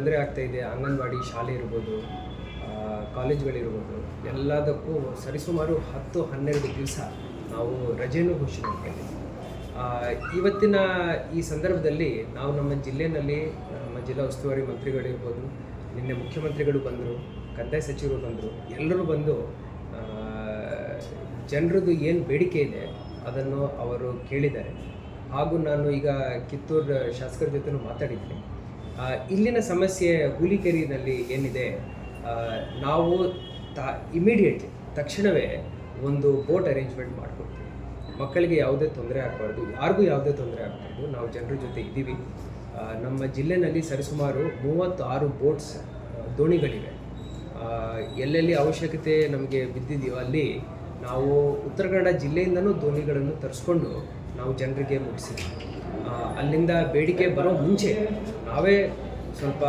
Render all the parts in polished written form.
ತೊಂದರೆ ಆಗ್ತಾ ಇದೆ. ಅಂಗನವಾಡಿ ಶಾಲೆ ಇರ್ಬೋದು, ಕಾಲೇಜ್ಗಳಿರ್ಬೋದು, ಎಲ್ಲದಕ್ಕೂ ಸರಿಸುಮಾರು 10-12 ದಿವಸ ನಾವು ರಜೆನೂ ಘೋಷಣೆ ಮಾಡಿದ್ದೀವಿ. ಇವತ್ತಿನ ಈ ಸಂದರ್ಭದಲ್ಲಿ ನಾವು ನಮ್ಮ ಜಿಲ್ಲೆಯಲ್ಲಿ ನಮ್ಮ ಜಿಲ್ಲಾ ಉಸ್ತುವಾರಿ ಮಂತ್ರಿಗಳಿರ್ಬೋದು, ನಿನ್ನೆ ಮುಖ್ಯಮಂತ್ರಿಗಳು ಬಂದರು, ಕಂದಾಯ ಸಚಿವರು ಬಂದರು, ಎಲ್ಲರೂ ಬಂದು ಜನರದ್ದು ಏನು ಬೇಡಿಕೆ ಇದೆ ಅದನ್ನು ಅವರು ಕೇಳಿದ್ದಾರೆ. ಹಾಗೂ ನಾನು ಈಗ ಕಿತ್ತೂರು ಶಾಸಕರ ಜೊತೆನೂ ಮಾತಾಡಿದ್ದೀನಿ. ಇಲ್ಲಿನ ಸಮಸ್ಯೆ ಹುಲಿಕೆರೆಯಲ್ಲಿ ಏನಿದೆ, ನಾವು ಇಮಿಡಿಯೇಟ್ಲಿ ತಕ್ಷಣವೇ ಒಂದು ಬೋಟ್ ಅರೇಂಜ್ಮೆಂಟ್ ಮಾಡಿಕೊಡ್ತೀವಿ. ಮಕ್ಕಳಿಗೆ ಯಾವುದೇ ತೊಂದರೆ ಆಗಬಾರ್ದು, ಯಾರಿಗೂ ಯಾವುದೇ ತೊಂದರೆ ಆಗಬಾರ್ದು. ನಾವು ಜನರ ಜೊತೆ ಇದ್ದೀವಿ. ನಮ್ಮ ಜಿಲ್ಲೆಯಲ್ಲಿ ಸರಿಸುಮಾರು 36 ಬೋಟ್ಸ್ ದೋಣಿಗಳಿವೆ. ಎಲ್ಲೆಲ್ಲಿ ಅವಶ್ಯಕತೆ ನಮಗೆ ಬಿದ್ದಿದೆಯೋ ಅಲ್ಲಿ ನಾವು ಉತ್ತರ ಕನ್ನಡ ಜಿಲ್ಲೆಯಿಂದನೂ ದೋಣಿಗಳನ್ನು ತರಿಸ್ಕೊಂಡು ನಾವು ಜನರಿಗೆ ಮುಗಿಸಿದ್ವಿ. ಅಲ್ಲಿಂದ ಬೇಡಿಕೆ ಬರೋ ಮುಂಚೆ ನಾವೇ ಸ್ವಲ್ಪ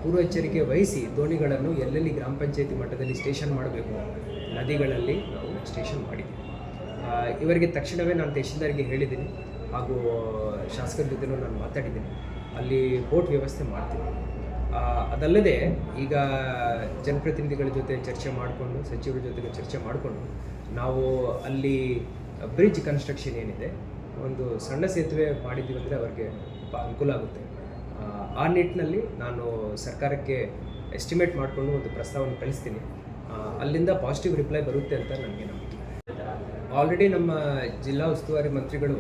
ಪೂರ್ವ ಎಚ್ಚರಿಕೆ ವಹಿಸಿ ದೋಣಿಗಳನ್ನು ಎಲ್ಲೆಲ್ಲಿ ಗ್ರಾಮ ಪಂಚಾಯತಿ ಮಟ್ಟದಲ್ಲಿ ಸ್ಟೇಷನ್ ಮಾಡಬೇಕು ನದಿಗಳಲ್ಲಿ ನಾವು ಸ್ಟೇಷನ್ ಮಾಡಿದ್ದೀವಿ. ಇವರಿಗೆ ತಕ್ಷಣವೇ ನಾನು ತಹಶೀಲ್ದಾರ್ಗೆ ಹೇಳಿದ್ದೀನಿ, ಹಾಗೂ ಶಾಸಕರ ಜೊತೆನೂ ನಾನು ಮಾತಾಡಿದ್ದೀನಿ. ಅಲ್ಲಿ ಬೋಟ್ ವ್ಯವಸ್ಥೆ ಮಾಡ್ತೀನಿ. ಅದಲ್ಲದೆ ಈಗ ಜನಪ್ರತಿನಿಧಿಗಳ ಜೊತೆ ಚರ್ಚೆ ಮಾಡಿಕೊಂಡು, ಸಚಿವರ ಜೊತೆಗೆ ಚರ್ಚೆ ಮಾಡಿಕೊಂಡು ನಾವು ಅಲ್ಲಿ ಬ್ರಿಡ್ಜ್ ಕನ್ಸ್ಟ್ರಕ್ಷನ್ ಏನಿದೆ, ಒಂದು ಸಣ್ಣ ಸೇತುವೆ ಮಾಡಿದ್ದೀವಿ ಅಂದರೆ ಅವ್ರಿಗೆ ತುಂಬ ಅನುಕೂಲ ಆಗುತ್ತೆ. ಆ ನಿಟ್ಟಿನಲ್ಲಿ ನಾನು ಸರ್ಕಾರಕ್ಕೆ ಎಸ್ಟಿಮೇಟ್ ಮಾಡಿಕೊಂಡು ಒಂದು ಪ್ರಸ್ತಾವನೆ ಕಳಿಸ್ತೀನಿ. ಅಲ್ಲಿಂದ ಪಾಸಿಟಿವ್ ರಿಪ್ಲೈ ಬರುತ್ತೆ ಅಂತ ನನಗೆ ನಂಬಿಕೆ. ಆಲ್ರೆಡಿ ನಮ್ಮ ಜಿಲ್ಲಾ ಉಸ್ತುವಾರಿ ಮಂತ್ರಿಗಳು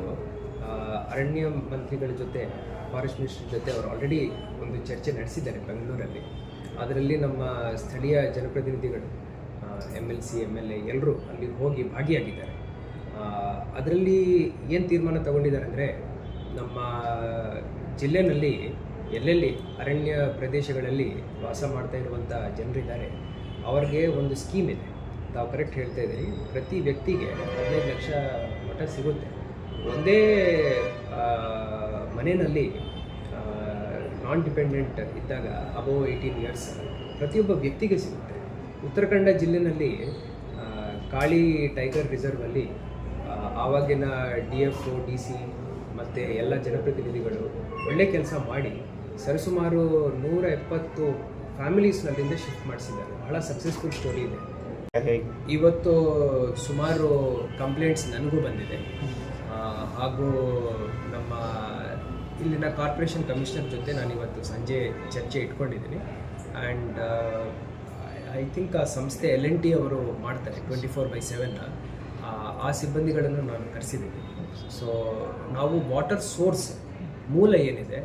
ಅರಣ್ಯ ಮಂತ್ರಿಗಳ ಜೊತೆ, ಫಾರೆಸ್ಟ್ ಮಿನಿಸ್ಟರ್ ಜೊತೆ ಅವರು ಆಲ್ರೆಡಿ ಒಂದು ಚರ್ಚೆ ನಡೆಸಿದ್ದಾರೆ ಬೆಂಗಳೂರಲ್ಲಿ. ಅದರಲ್ಲಿ ನಮ್ಮ ಸ್ಥಳೀಯ ಜನಪ್ರತಿನಿಧಿಗಳು, MLC, MLA ಎಲ್ಲರೂ ಅಲ್ಲಿ ಹೋಗಿ ಭಾಗಿಯಾಗಿದ್ದಾರೆ. ಅದರಲ್ಲಿ ಏನು ತೀರ್ಮಾನ ತಗೊಂಡಿದ್ದಾರೆ ಅಂದರೆ, ನಮ್ಮ ಜಿಲ್ಲೆಯಲ್ಲಿ ಎಲ್ಲೆಲ್ಲಿ ಅರಣ್ಯ ಪ್ರದೇಶಗಳಲ್ಲಿ ವಾಸ ಮಾಡ್ತಾ ಇರುವಂಥ ಜನರಿದ್ದಾರೆ ಅವ್ರಿಗೆ ಒಂದು ಸ್ಕೀಮ್ ಇದೆ. ತಾವು ಕರೆಕ್ಟ್ ಹೇಳ್ತಾ ಇದ್ದೀರಿ. ಪ್ರತಿ ವ್ಯಕ್ತಿಗೆ 15 ಲಕ್ಷ ಮಟ್ಟ ಸಿಗುತ್ತೆ. ಒಂದೇ ಮನೆಯಲ್ಲಿ ನಾನ್ ಡಿಪೆಂಡೆಂಟ್ ಇದ್ದಾಗ ಅಬೋವ್ 18 ಇಯರ್ಸ್ ಪ್ರತಿಯೊಬ್ಬ ವ್ಯಕ್ತಿಗೆ ಸಿಗುತ್ತೆ. ಉತ್ತರ ಕನ್ನಡ ಜಿಲ್ಲೆಯಲ್ಲಿ ಕಾಳಿ ಟೈಗರ್ ರಿಸರ್ವಲ್ಲಿ ಆವಾಗಿನ DF, DC ಮತ್ತು ಎಲ್ಲ ಜನಪ್ರತಿನಿಧಿಗಳು ಒಳ್ಳೆ ಕೆಲಸ ಮಾಡಿ ಸರಿಸುಮಾರು 170 ಫ್ಯಾಮಿಲೀಸ್ನಲ್ಲಿಂದ ಶಿಫ್ಟ್ ಮಾಡಿಸಿದ್ದಾರೆ. ಬಹಳ ಸಕ್ಸಸ್ಫುಲ್ ಸ್ಟೋರಿ ಇದೆ. ಇವತ್ತು ಸುಮಾರು ಕಂಪ್ಲೇಂಟ್ಸ್ ನನಗೂ ಬಂದಿದೆ. ಹಾಗೂ ನಮ್ಮ ಇಲ್ಲಿನ ಕಾರ್ಪೊರೇಷನ್ ಕಮಿಷನರ್ ಜೊತೆ ನಾನು ಇವತ್ತು ಸಂಜೆ ಚರ್ಚೆ ಇಟ್ಕೊಂಡಿದ್ದೀನಿ. ಆ್ಯಂಡ್ ಐ ಥಿಂಕ್ ಆ ಸಂಸ್ಥೆ L&T ಅವರು ಮಾಡ್ತಾರೆ 24/7. ಆ ಸಿಬ್ಬಂದಿಗಳನ್ನು ನಾನು ಕರೆಸಿದ್ದೀನಿ. ಸೊ ನಾವು ವಾಟರ್ ಸೋರ್ಸ್ ಮೂಲ ಏನಿದೆ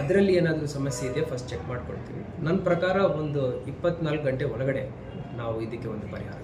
ಅದರಲ್ಲಿ ಏನಾದರೂ ಸಮಸ್ಯೆ ಇದೆ ಫಸ್ಟ್ ಚೆಕ್ ಮಾಡ್ಕೊಳ್ತೀವಿ. ನನ್ನ ಪ್ರಕಾರ ಒಂದು 24 ಗಂಟೆ ಒಳಗಡೆ ನಾವು ಇದಕ್ಕೆ ಒಂದು ಪರಿಹಾರ